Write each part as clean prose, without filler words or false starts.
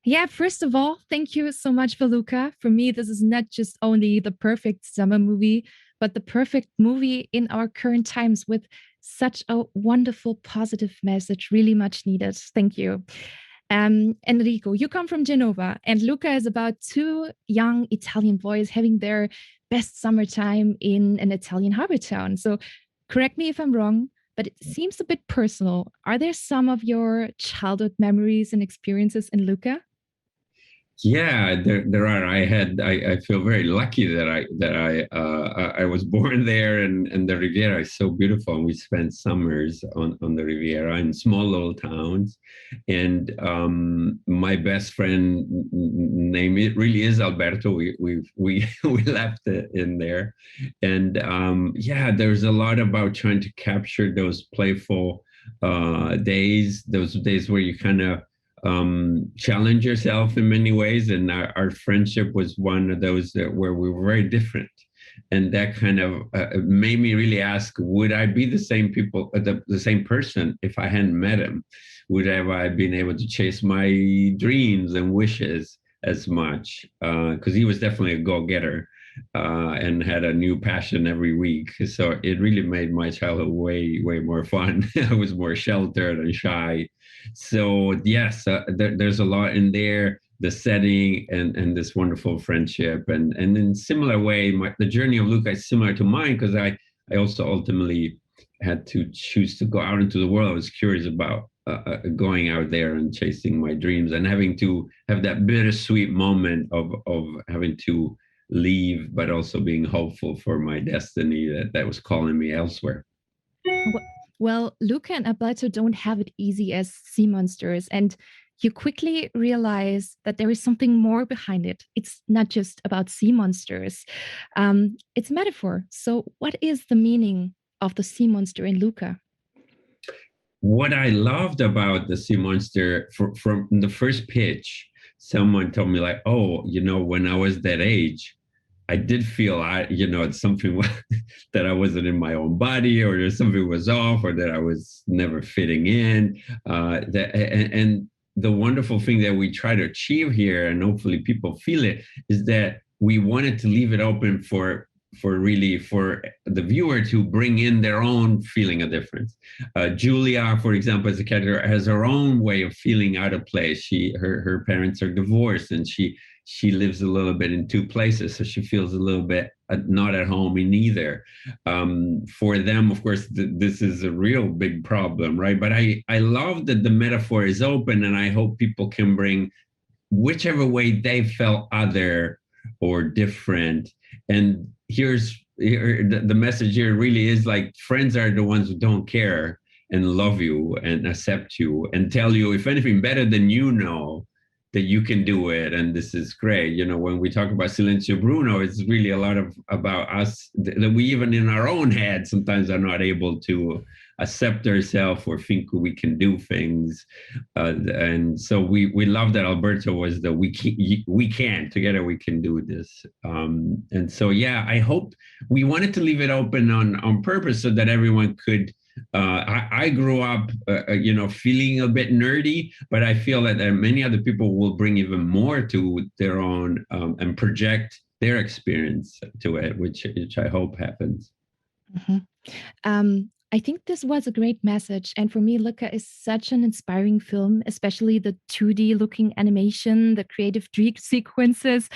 Yeah, first of all, thank you so much for Luca. For me, this is not just only the perfect summer movie, but the perfect movie in our current times with such a wonderful, positive message, really much needed. Thank you. Enrico, you come from Genova, and Luca is about two young Italian boys having their best summertime in an Italian harbor town. So, correct me if I'm wrong, but it seems a bit personal. Are there some of your childhood memories and experiences in Luca? Yeah, there are. I feel very lucky that I was born there, and the Riviera is so beautiful. And we spent summers on the Riviera in small little towns. And my best friend name it really is Alberto. We we left it in there, and yeah, there's a lot about trying to capture those playful days, those days where you kind of challenge yourself in many ways. And our friendship was one of those where we were very different. And that kind of made me really ask, would I be the same the same person if I hadn't met him? Would have I been able to chase my dreams and wishes as much? Because he was definitely a go-getter and had a new passion every week. So it really made my childhood way more fun. I was more sheltered and shy. So yes, there's a lot in there. The setting and this wonderful friendship, and in similar way, the journey of Luca is similar to mine because I also ultimately had to choose to go out into the world. I was curious about going out there and chasing my dreams and having to have that bittersweet moment of having to leave, but also being hopeful for my destiny that was calling me elsewhere. Well, Luca and Alberto don't have it easy as sea monsters, and you quickly realize that there is something more behind it. It's not just about sea monsters, it's a metaphor. So, what is the meaning of the sea monster in Luca? What I loved about the Sea Monster from the first pitch, someone told me like, "Oh, when I was that age, I did feel it's something that I wasn't in my own body, or there's something was off, or that I was never fitting in." And the wonderful thing that we try to achieve here, and hopefully people feel it, is that we wanted to leave it open for the viewer to bring in their own feeling of difference. Julia, for example, as a character, has her own way of feeling out of place. Her parents are divorced, and she lives a little bit in two places, so she feels a little bit not at home in either. For them, of course, this is a real big problem, right? But I love that the metaphor is open, and I hope people can bring whichever way they felt other or different. And the message here really is like, friends are the ones who don't care and love you and accept you and tell you, if anything, better than that you can do it, and this is great. When we talk about Silencio Bruno, it's really a lot about us that we even in our own head sometimes are not able to accept ourselves or think we can do things. And so we love that Alberto was the we can together we can do this. And so yeah, I hope we wanted to leave it open on purpose so that everyone could. I grew up, feeling a bit nerdy, but I feel that many other people will bring even more to their own and project their experience to it, which I hope happens. Mhm. I think this was a great message. And for me, Luca is such an inspiring film, especially the 2D looking animation, the creative dream sequences,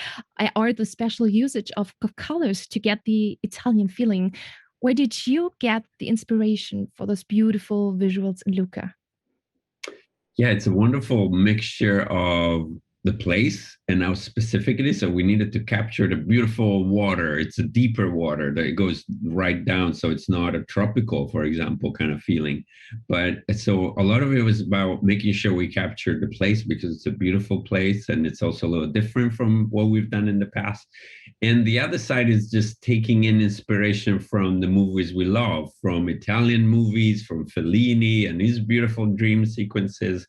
or the special usage of colors to get the Italian feeling. Where did you get the inspiration for those beautiful visuals in Luca? Yeah, it's a wonderful mixture of the place and how specific it is. So we needed to capture the beautiful water. It's a deeper water that it goes right down. So it's not a tropical, for example, kind of feeling. But so a lot of it was about making sure we captured the place because it's a beautiful place and it's also a little different from what we've done in the past. And the other side is just taking in inspiration from the movies we love, from Italian movies, from Fellini and his beautiful dream sequences.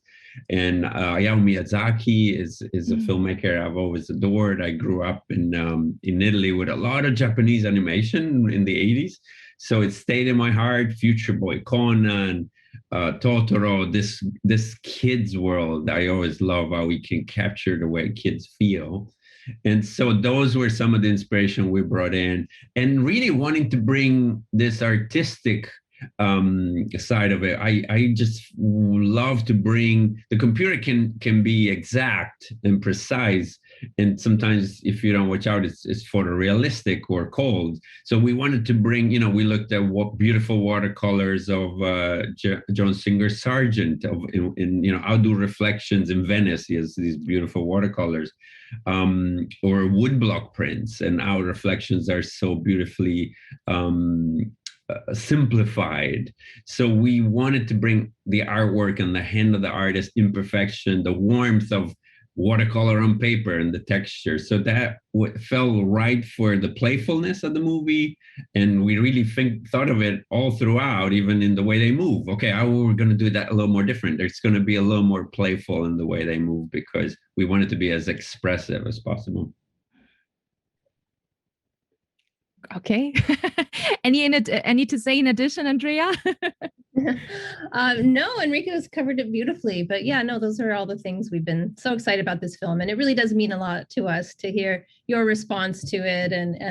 And Hayao Miyazaki is a filmmaker I've always adored. I grew up in Italy with a lot of Japanese animation in the 80s. So it stayed in my heart. Future Boy Conan, Totoro, this kids world. I always love how we can capture the way kids feel. And so those were some of the inspiration we brought in, and really wanting to bring this artistic side of it. I just love to bring, the computer can be exact and precise, and sometimes if you don't watch out, it's photorealistic or cold. So we wanted to bring, we looked at what beautiful watercolors of John Singer Sargent in how do reflections in Venice. He has these beautiful watercolors, or woodblock prints, and our reflections are so beautifully simplified. So we wanted to bring the artwork and the hand of the artist, imperfection, the warmth of watercolor on paper and the texture. So that fell right for the playfulness of the movie. And we really thought of it all throughout, even in the way they move. Okay, how are we going to do that a little more different? There's going to be a little more playful in the way they move, because we want it to be as expressive as possible. Okay. Any to say in addition, Andrea? No, Enrico's covered it beautifully. But yeah, no, those are all the things we've been so excited about this film, and it really does mean a lot to us to hear your response to it. And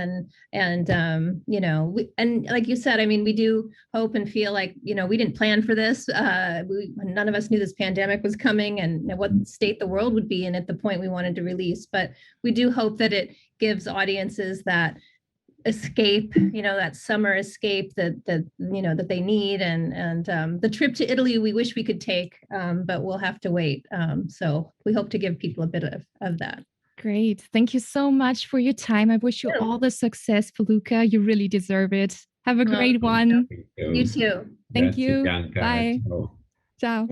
and like you said, I mean, we do hope and feel like we didn't plan for this. None of us knew this pandemic was coming and what state the world would be in at the point we wanted to release. But we do hope that it gives audiences that escape, that summer escape that they need, and the trip to Italy we wish we could take, but we'll have to wait. So we hope to give people a bit of that. Great. Thank you so much for your time. I wish you all the success for Luca. You really deserve it. Have a great one. You too. Thank you. Bye. Ciao.